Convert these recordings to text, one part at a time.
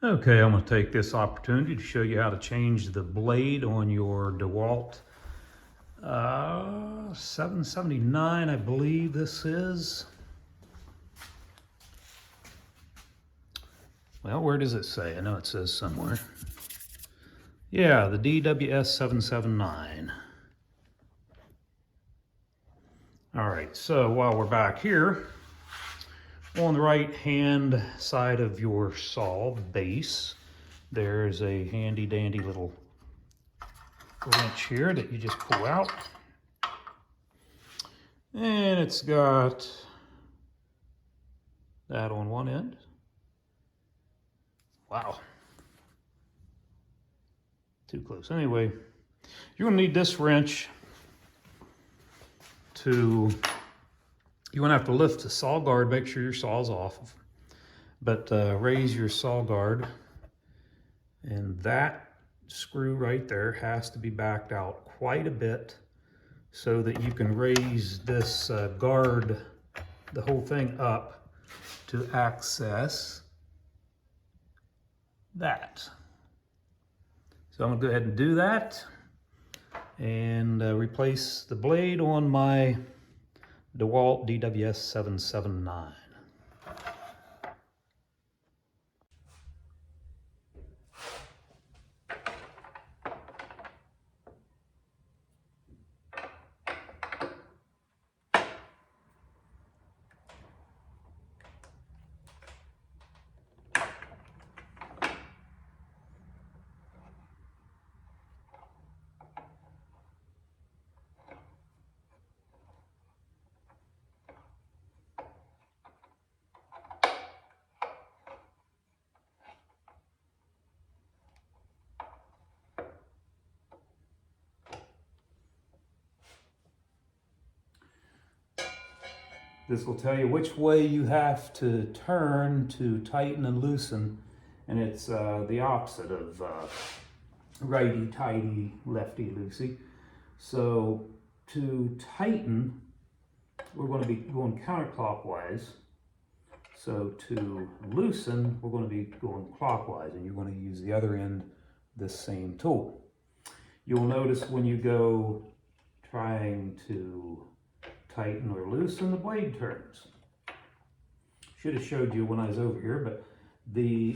Okay, I'm going to take this opportunity to show you how to change the blade on your Dewalt 779, I believe this is. Well, where does it say? I know it says somewhere. Yeah, the DWS 779. All right, so while we're back here, on the right hand side of your saw base, there's a handy dandy little wrench here that you just pull out. And it's got that on one end. Wow. Too close. Anyway, you're gonna need this wrench you won't have to lift the saw guard, make sure your saw's off, but raise your saw guard, and that screw right there has to be backed out quite a bit so that you can raise this guard, the whole thing up to access that. So I'm gonna go ahead and do that and replace the blade on my Dewalt DWS 779. This will tell you which way you have to turn to tighten and loosen, and it's the opposite of righty-tighty, lefty-loosey. So to tighten, we're going to be going counterclockwise. So to loosen, we're going to be going clockwise, and you're going to use the other end of this same tool. You'll notice when you go trying to tighten or loosen, the blade turns. Should have showed you when I was over here, but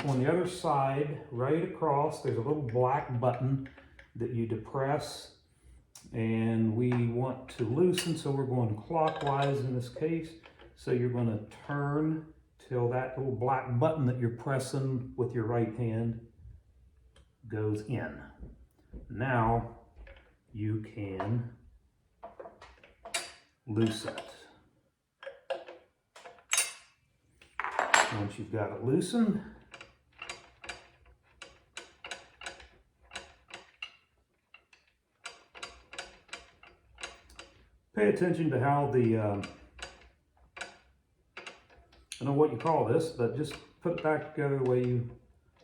on the other side, right across, there's a little black button that you depress, and we want to loosen, so we're going clockwise in this case. So you're going to turn till that little black button that you're pressing with your right hand goes in. Now you can loosen it. Once you've got it loosened, pay attention to how the, I don't know what you call this, but just put it back together the way you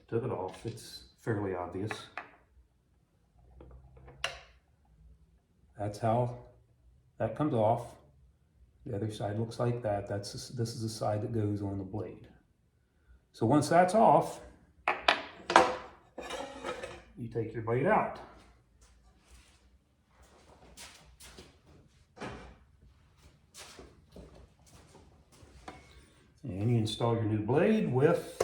took it off. It's fairly obvious. That's how that comes off. The other side looks like that. This is the side that goes on the blade. So once that's off, you take your blade out. And you install your new blade with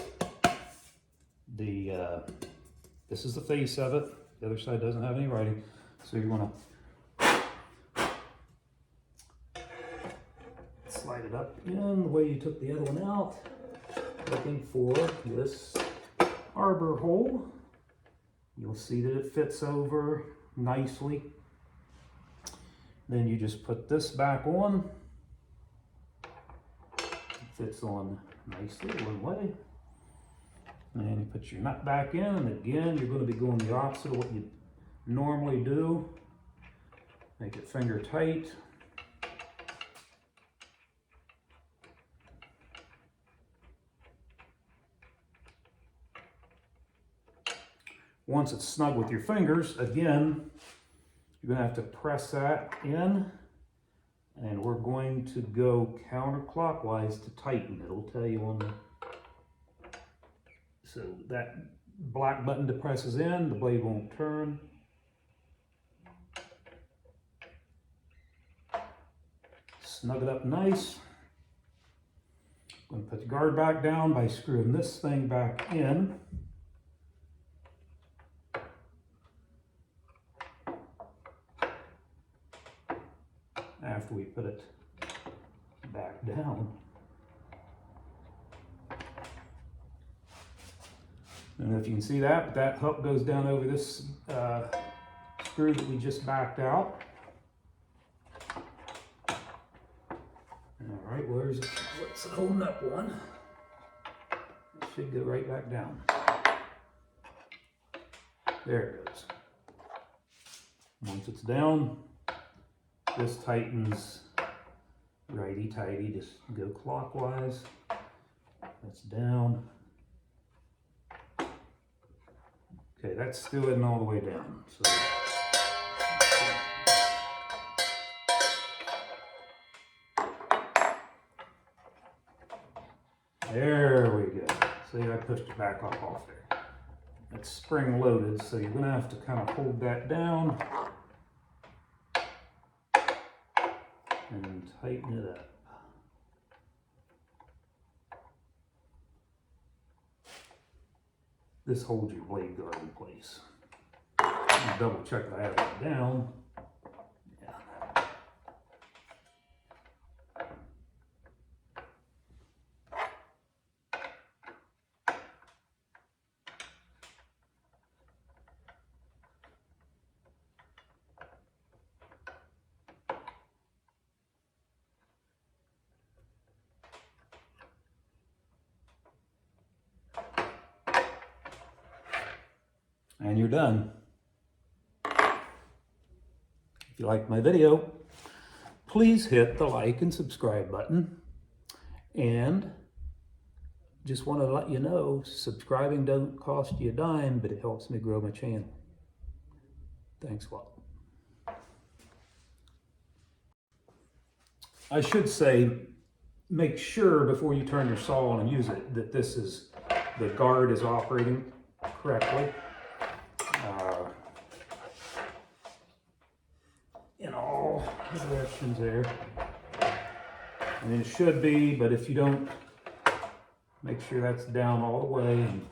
this is the face of it. The other side doesn't have any writing. So you're going to slide it up in the way you took the other one out, looking for this arbor hole. You'll see that it fits over nicely. Then you just put this back on. It fits on nicely one way. And you put your nut back in, and again, you're going to be going the opposite of what you normally do. Make it finger tight. Once it's snug with your fingers, again, you're going to have to press that in, and we're going to go counterclockwise to tighten. It'll tell you on the So that black button depresses in, the blade won't turn. Snug it up nice. I'm going to put the guard back down by screwing this thing back in. After we put it back down. And if you can see that hook goes down over this screw that we just backed out. All right, where's it? What's it holding up one? It should go right back down. There it goes. Once it's down, this tightens righty-tighty. Just go clockwise. That's down. Okay, that's still isn't all the way down. So there we go. See, I pushed it back up off there. It's spring loaded, so you're gonna have to kind of hold that down and tighten it up. This holds your blade guard in place. Double check that I have it down. Yeah. And you're done. If you liked my video, please hit the like and subscribe button. And just want to let you know, subscribing don't cost you a dime, but it helps me grow my channel. Thanks a lot. I should say, make sure before you turn your saw on and use it that the guard is operating correctly. In all directions there. I mean, it should be, but if you don't, make sure that's down all the way. And